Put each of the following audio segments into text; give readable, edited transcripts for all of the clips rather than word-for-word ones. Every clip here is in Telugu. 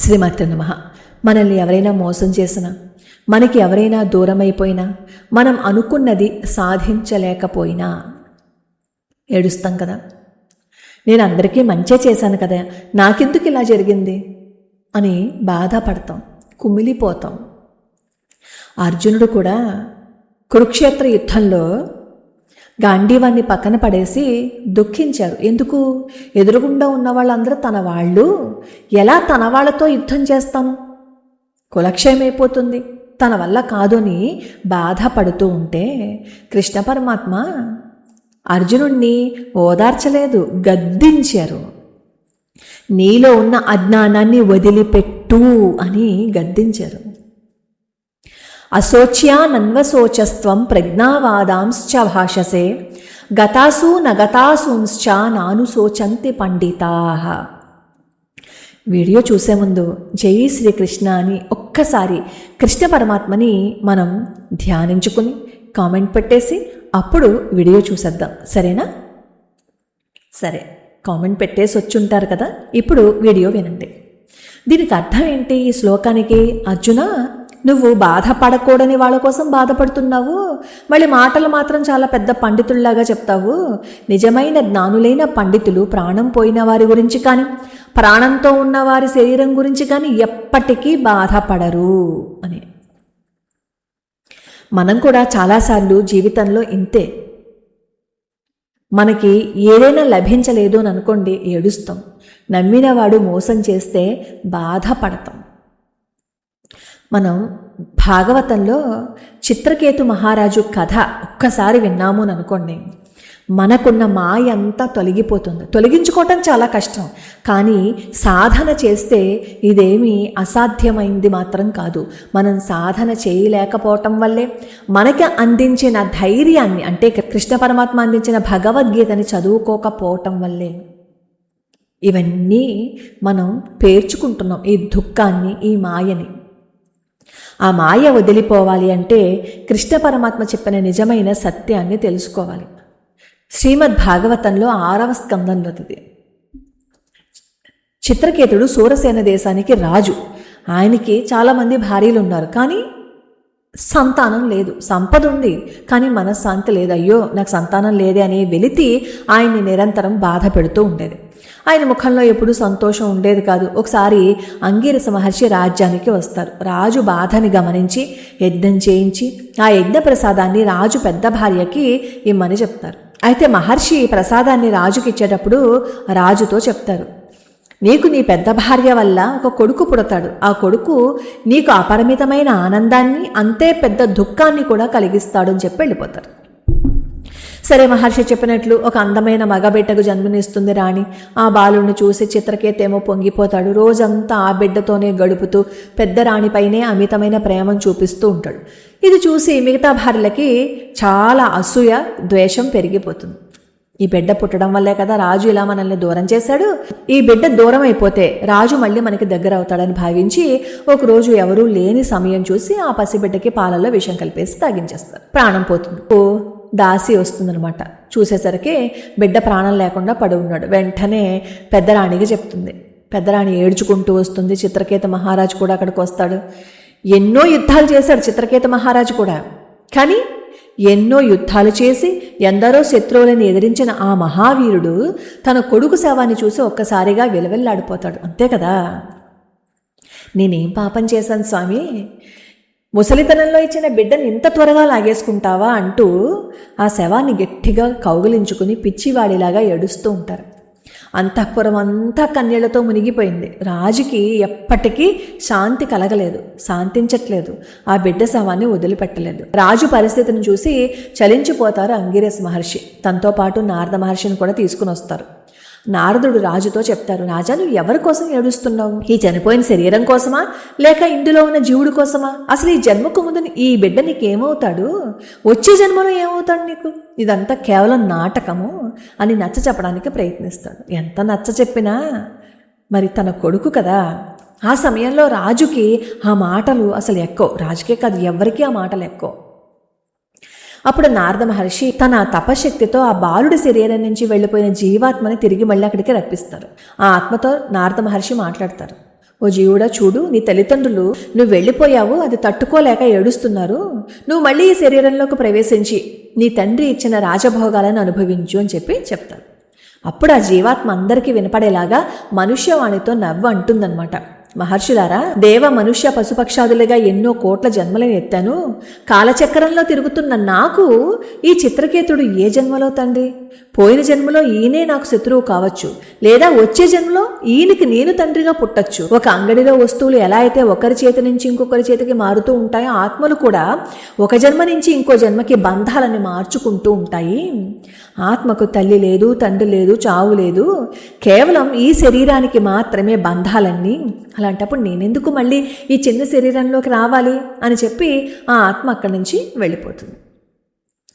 శ్రీమాత్రే నమః. మనల్ని ఎవరైనా మోసం చేసినా, మనకి ఎవరైనా దూరమైపోయినా, మనం అనుకున్నది సాధించలేకపోయినా ఏడుస్తాం కదా. నేను అందరికీ మంచే చేశాను కదా, నాకెందుకు ఇలా జరిగింది అని బాధపడతాం, కుమిలిపోతాం. అర్జునుడు కూడా కురుక్షేత్ర యుద్ధంలో గాంధీవాన్ని పక్కన పడేసి దుఃఖించారు. ఎందుకు? ఎదురుగుండా ఉన్న వాళ్ళందరూ తన వాళ్ళు, ఎలా తన వాళ్ళతో యుద్ధం చేస్తాను, కులక్షయమైపోతుంది, తన వల్ల కాదు అని బాధపడుతూ ఉంటే కృష్ణ పరమాత్మ అర్జునుడిని ఓదార్చలేదు, గద్దించారు. నీలో ఉన్న అజ్ఞానాన్ని వదిలిపెట్టు అని గద్దించారు. అశోచ్యానన్వశోచస్త్వం ప్రజ్ఞావాదాంశ్చ భాషసే గతాసు నగతాసూంశ్చ నానుశోచంతి పండితాః. వీడియో చూసే ముందు జై శ్రీకృష్ణ అని ఒక్కసారి కృష్ణ పరమాత్మని మనం ధ్యానించుకుని కామెంట్ పెట్టేసి అప్పుడు వీడియో చూసేద్దాం, సరేనా? సరే, కామెంట్ పెట్టేసి వచ్చుంటారు కదా, ఇప్పుడు వీడియో వినండి. దీనికి అర్థం ఏంటి? ఈ శ్లోకానికి, అర్జున నువ్వు బాధపడకూడని వాళ్ళ కోసం బాధపడుతున్నావు, మళ్ళీ మాటలు మాత్రం చాలా పెద్ద పండితుల్లాగా చెప్తావు. నిజమైన జ్ఞానులైన పండితులు ప్రాణం పోయిన వారి గురించి కానీ, ప్రాణంతో ఉన్న వారి శరీరం గురించి కానీ ఎప్పటికీ బాధపడరు అని. మనం కూడా చాలాసార్లు జీవితంలో ఇంతే. మనకి ఏదైనా లభించలేదు అని అనుకోండి, ఏడుస్తాం. నమ్మినవాడు మోసం చేస్తే బాధపడతాం. మనం భాగవతంలో చిత్రకేతు మహారాజు కథ ఒక్కసారి విన్నాము అని అనుకోండి, మనకున్న మాయ అంతా తొలగిపోతుంది. తొలగించుకోవటం చాలా కష్టం, కానీ సాధన చేస్తే ఇదేమీ అసాధ్యమైంది మాత్రం కాదు. మనం సాధన చేయలేకపోవటం వల్లే, మనకి అందించిన ధైర్యాన్ని, అంటే కృష్ణ పరమాత్మ అందించిన భగవద్గీతని చదువుకోకపోవటం వల్లే ఇవన్నీ మనం పేర్చుకుంటున్నాం, ఈ దుఃఖాన్ని, ఈ మాయని. ఆ మాయ వదిలిపోవాలి అంటే కృష్ణ పరమాత్మ చెప్పిన నిజమైన సత్యాన్ని తెలుసుకోవాలి. శ్రీమద్ భాగవతంలో 6వ స్కందంలో ఇది. చిత్రకేతుడు సూరసేన దేశానికి రాజు. ఆయనకి చాలామంది భార్యలు ఉన్నారు, కానీ సంతానం లేదు. సంపద ఉంది, కానీ మనశ్శాంతి లేదు. అయ్యో నాకు సంతానం లేదే అనే వెలితి ఆయన్ని నిరంతరం బాధ పెడుతూ ఉండేది. ఆయన ముఖంలో ఎప్పుడూ సంతోషం ఉండేది కాదు. ఒకసారి అంగీరస మహర్షి రాజ్యానికి వస్తారు. రాజు బాధని గమనించి యజ్ఞం చేయించి ఆ యజ్ఞ ప్రసాదాన్ని రాజు పెద్ద భార్యకి ఇమ్మని చెప్తారు. అయితే మహర్షి ప్రసాదాన్ని రాజుకి ఇచ్చేటప్పుడు రాజుతో చెప్తారు, నీకు నీ పెద్ద భార్య వల్ల ఒక కొడుకు పుడతాడు. ఆ కొడుకు నీకు అపరిమితమైన ఆనందాన్ని, అంతే పెద్ద దుఃఖాన్ని కూడా కలిగిస్తాడు అని చెప్పి వెళ్ళిపోతారు. సరే, మహర్షి చెప్పినట్లు ఒక అందమైన మగబిడ్డకు జన్మనిస్తుంది రాణి. ఆ బాలుడిని చూసి చిత్రకేతేమో పొంగిపోతాడు. రోజంతా ఆ బిడ్డతోనే గడుపుతూ పెద్ద రాణిపైనే అమితమైన ప్రేమను చూపిస్తూ ఉంటాడు. ఇది చూసి మిగతా భార్యలకి చాలా అసూయ, ద్వేషం పెరిగిపోతుంది. ఈ బిడ్డ పుట్టడం వల్లే కదా రాజు ఇలా మనల్ని దూరం చేశాడు. ఈ బిడ్డ దూరం అయిపోతే రాజు మళ్ళీ మనకి దగ్గర అవుతాడని భావించి ఒకరోజు ఎవరూ లేని సమయం చూసి ఆ పసిబిడ్డకి పాలల్లో విషం కలిపేసి తాగించేస్తారు. ప్రాణం పోతుంది. దాసి వస్తుందనమాట. చూసేసరికి బిడ్డ ప్రాణం లేకుండా పడి ఉన్నాడు. వెంటనే పెద్దరాణికి చెప్తుంది. పెద్దరాణి ఏడ్చుకుంటూ వస్తుంది. చిత్రకేత మహారాజు కూడా అక్కడికి వస్తాడు. ఎన్నో యుద్ధాలు చేశాడు చిత్రకేత మహారాజు కూడా, కానీ ఎన్నో యుద్ధాలు చేసి ఎందరో శత్రువులను ఎదిరించిన ఆ మహావీరుడు తన కొడుకు శవాన్ని చూసి ఒక్కసారిగా విలవిల్లాడిపోతాడు. అంతే కదా, నేనేం పాపం చేశాను స్వామి, ముసలితనంలో ఇచ్చిన బిడ్డను ఇంత త్వరగా లాగేసుకుంటావా అంటూ ఆ శవాన్ని గట్టిగా కౌగిలించుకుని పిచ్చివాడిలాగా ఏడుస్తూ ఉంటారు. అంతఃపురం అంతా కన్నీళ్లతో మునిగిపోయింది. రాజుకి ఎప్పటికీ శాంతి కలగలేదు, శాంతించట్లేదు. ఆ బిడ్డ శవాన్ని వదిలిపెట్టలేదు. రాజు పరిస్థితిని చూసి చలించిపోతారు అంగిరస్ మహర్షి. తనతో పాటు నారద మహర్షిని కూడా తీసుకుని వస్తారు. నారదుడు రాజుతో చెప్తారు, రాజా నువ్వు ఎవరి కోసం ఏడుస్తున్నావు? ఈ చనిపోయిన శరీరం కోసమా, లేక ఇందులో ఉన్న జీవుడి కోసమా? అసలు ఈ జన్మకు ముందు ఈ బిడ్డ నీకేమవుతాడు? వచ్చే జన్మలో ఏమవుతాడు నీకు? ఇదంతా కేవలం నాటకము అని నచ్చ చెప్పడానికి ప్రయత్నిస్తాడు. ఎంత నచ్చ చెప్పినా మరి తన కొడుకు కదా. ఆ సమయంలో రాజుకి ఆ మాటలు అసలు ఎక్కవు. రాజుకే కాదు, ఎవరికీ ఆ మాటలు ఎక్కవు. అప్పుడు నారద మహర్షి తన తపశక్తితో ఆ బాలుడి శరీరం నుంచి వెళ్ళిపోయిన జీవాత్మని తిరిగి మళ్ళీ అక్కడికి రప్పిస్తారు. ఆ ఆత్మతో నారద మహర్షి మాట్లాడతారు. ఓ జీవుడా చూడు, నీ తల్లిదండ్రులు నువ్వు వెళ్ళిపోయావు అది తట్టుకోలేక ఏడుస్తున్నారు. నువ్వు మళ్ళీ ఈ శరీరంలోకి ప్రవేశించి నీ తండ్రి ఇచ్చిన రాజభోగాలను అనుభవించు అని చెప్తారు. అప్పుడు ఆ జీవాత్మ అందరికీ వినపడేలాగా మనుష్యవాణితో నవ్వు అంటుందన్నమాట. మహర్షులారా, దేవ మనుష్య పశుపక్షాదులుగా ఎన్నో కోట్ల జన్మలను ఎత్తాను. కాలచక్రంలో తిరుగుతున్న నాకు ఈ చిత్రకేతుడు ఏ జన్మలో తండ్రి? పోయిన జన్మలో ఈయనే నాకు శత్రువు కావచ్చు, లేదా వచ్చే జన్మలో ఈయనకి నేను తండ్రిగా పుట్టచ్చు. ఒక అంగడిలో వస్తువులు ఎలా అయితే ఒకరి చేతి నుంచి ఇంకొకరి చేతికి మారుతూ ఉంటాయో, ఆత్మలు కూడా ఒక జన్మ నుంచి ఇంకో జన్మకి బంధాలను మార్చుకుంటూ ఉంటాయి. ఆత్మకు తల్లి లేదు, తండ్రి లేదు, చావు లేదు, కేవలం ఈ శరీరానికి మాత్రమే బంధాలన్నీ. అలాంటప్పుడు నేనెందుకు మళ్ళీ ఈ చిన్న శరీరంలోకి రావాలి అని చెప్పి ఆ ఆత్మ అక్కడి నుంచి వెళ్ళిపోతుంది.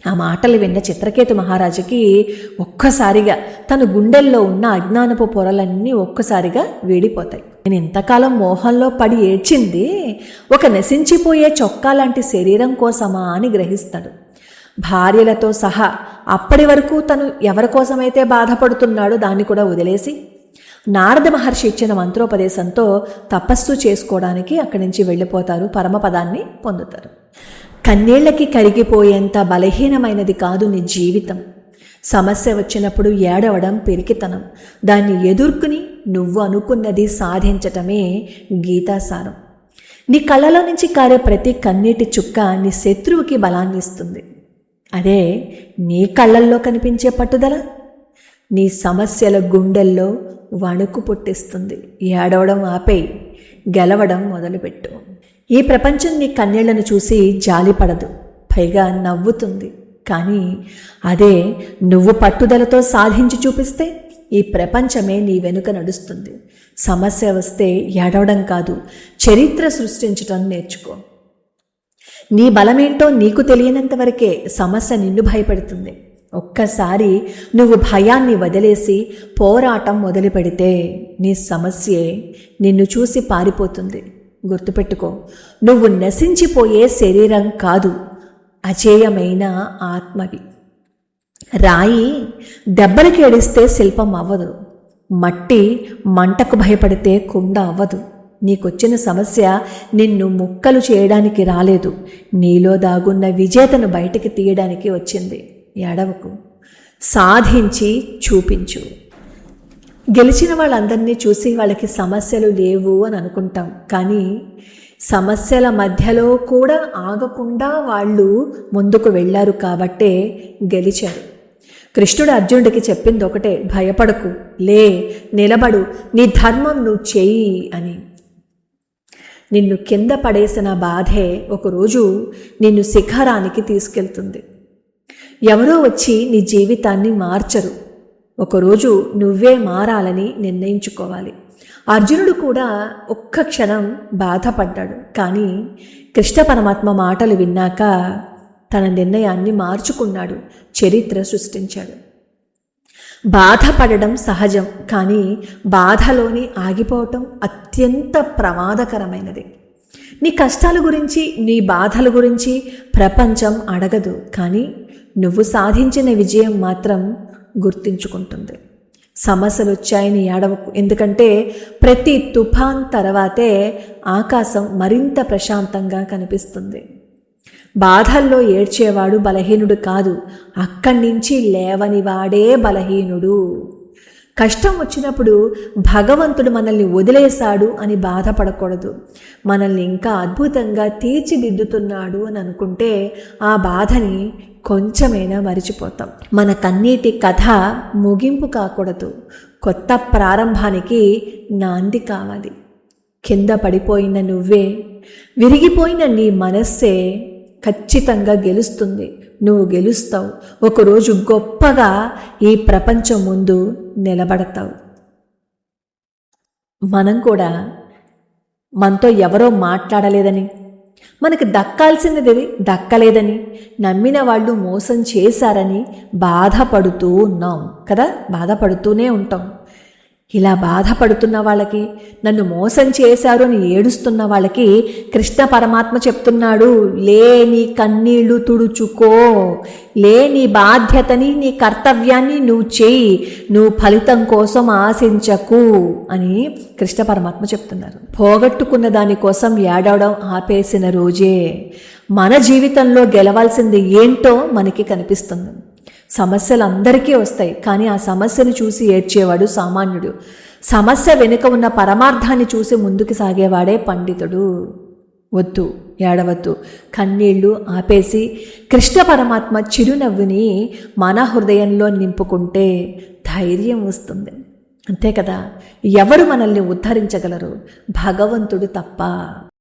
ఆ మాటలు విన్న చిత్రకేతు మహారాజుకి ఒక్కసారిగా తన గుండెల్లో ఉన్న అజ్ఞానపు పొరలన్నీ ఒక్కసారిగా వేడిపోతాయి. నేను ఇంతకాలం మోహంలో పడి ఏడ్చింది ఒక నశించిపోయే చొక్కా లాంటి శరీరం కోసమా అని గ్రహిస్తాడు. భార్యలతో సహా అప్పటి వరకు తను ఎవరి కోసమైతే బాధపడుతున్నాడో దాన్ని కూడా వదిలేసి నారద మహర్షి ఇచ్చిన మంత్రోపదేశంతో తపస్సు చేసుకోవడానికి అక్కడి నుంచి వెళ్ళిపోతారు, పరమపదాన్ని పొందుతారు. కన్నీళ్లకి కరిగిపోయేంత బలహీనమైనది కాదు నీ జీవితం. సమస్య వచ్చినప్పుడు ఏడవడం పెరికితనం, దాన్ని ఎదుర్కొని నువ్వు అనుకున్నది సాధించటమే గీతాసారం. నీ కళ్ళలో నుంచి కారే ప్రతి కన్నీటి చుక్క నీ శత్రువుకి బలాన్ని ఇస్తుంది. అదే నీ కళ్ళల్లో కనిపించే పట్టుదల నీ సమస్యల గుండెల్లో వణుకు పుట్టిస్తుంది. ఏడవడం ఆపేయి, గెలవడం మొదలుపెట్టు. ఈ ప్రపంచం నీ కన్నీళ్లను చూసి జాలిపడదు, పైగా నవ్వుతుంది. కానీ అదే నువ్వు పట్టుదలతో సాధించి చూపిస్తే ఈ ప్రపంచమే నీ వెనుక నడుస్తుంది. సమస్య వస్తే ఏడవడం కాదు, చరిత్ర సృష్టించటం నేర్చుకో. నీ బలమేంటో నీకు తెలియనంత వరకే సమస్య నిన్ను భయపెడుతుంది. ఒక్కసారి నువ్వు భయాన్ని వదిలేసి పోరాటం మొదలు పెడితే నీ సమస్యే నిన్ను చూసి పారిపోతుంది. గుర్తుపెట్టుకో, నువ్వు నశించిపోయే శరీరం కాదు, అజేయమైన ఆత్మవి. రాయి దెబ్బలకి ఏడిస్తే శిల్పం అవ్వదు, మట్టి మంటకు భయపడితే కుండ అవ్వదు. నీకొచ్చిన సమస్య నిన్ను ముక్కలు చేయడానికి రాలేదు, నీలో దాగున్న విజేతను బయటికి తీయడానికి వచ్చింది. ఏడవకు, సాధించి చూపించు. గెలిచిన వాళ్ళందరినీ చూసి వాళ్ళకి సమస్యలు లేవు అని అనుకుంటాం, కానీ సమస్యల మధ్యలో కూడా ఆగకుండా వాళ్ళు ముందుకు వెళ్ళారు కాబట్టే గెలిచారు. కృష్ణుడు అర్జునుడికి చెప్పింది ఒకటే, భయపడకు, లే, నిలబడు, నీ ధర్మం నువ్వు చెయ్యి అని. నిన్ను కింద పడేసిన బాధే ఒకరోజు నిన్ను శిఖరానికి తీసుకెళ్తుంది. ఎవరో వచ్చి నీ జీవితాన్ని మార్చరు, ఒకరోజు నువ్వే మారాలని నిర్ణయించుకోవాలి. అర్జునుడు కూడా ఒక్క క్షణం బాధపడ్డాడు, కానీ కృష్ణ పరమాత్మ మాటలు విన్నాక తన నిర్ణయాన్ని మార్చుకున్నాడు, చరిత్ర సృష్టించాడు. బాధపడడం సహజం, కానీ బాధలోని ఆగిపోవటం అత్యంత ప్రమాదకరమైనది. నీ కష్టాల గురించి, నీ బాధల గురించి ప్రపంచం అడగదు, కానీ నువ్వు సాధించిన విజయం మాత్రం గుర్తించుకుంటుంది. సమస్యలు వచ్చాయని ఏడవకు, ఎందుకంటే ప్రతి తుఫాన్ తర్వాతే ఆకాశం మరింత ప్రశాంతంగా కనిపిస్తుంది. బాధల్లో ఏడ్చేవాడు బలహీనుడు కాదు, అక్కడి నుంచి లేవని వాడే బలహీనుడు. కష్టం వచ్చినప్పుడు భగవంతుడు మనల్ని వదిలేశాడు అని బాధపడకూడదు, మనల్ని ఇంకా అద్భుతంగా తీర్చిదిద్దుతున్నాడు అని అనుకుంటే ఆ బాధని కొంచెమైనా మరిచిపోతాం. మన కన్నీటి కథ ముగింపు కాకూడదు, కొత్త ప్రారంభానికి నాంది కావాలి. కింద పడిపోయిన నువ్వే, విరిగిపోయిన నీ మనస్సే ఖచ్చితంగా గెలుస్తుంది. నువ్వు గెలుస్తావు, ఒకరోజు గొప్పగా ఈ ప్రపంచం ముందు నిలబడతావు. మనం కూడా మనతో ఎవరో మాట్లాడలేదని, మనకు దక్కాల్సినది దక్కలేదని, నమ్మిన వాళ్ళు మోసం చేశారని బాధపడుతూ ఉన్నాం కదా, బాధపడుతూనే ఉంటాం. ఇలా బాధపడుతున్న వాళ్ళకి, నన్ను మోసం చేశారు అని ఏడుస్తున్న వాళ్ళకి కృష్ణ పరమాత్మ చెప్తున్నాడు, లే నీ కన్నీళ్లు తుడుచుకో, లే నీ బాధ్యతని, నీ కర్తవ్యాన్ని నువ్వు చెయ్యి, నువ్వు ఫలితం కోసం ఆశించకు అని కృష్ణ పరమాత్మ చెప్తున్నారు. పోగొట్టుకున్న దానికోసం ఏడవడం ఆపేసిన రోజే మన జీవితంలో గెలవాల్సింది ఏంటో మనకి కనిపిస్తుంది. సమస్యలు అందరికీ వస్తాయి, కానీ ఆ సమస్యను చూసి ఏడ్చేవాడు సామాన్యుడు. సమస్య వెనుక ఉన్న పరమార్థాన్ని చూసి ముందుకు సాగేవాడే పండితుడు. వద్దు, ఏడవద్దు, కన్నీళ్లు ఆపేసి కృష్ణ పరమాత్మ చిరునవ్వుని మన హృదయంలో నింపుకుంటే ధైర్యం వస్తుంది. అంతే కదా, ఎవరు మనల్ని ఉద్ధరించగలరు? భగవంతుడు తప్ప.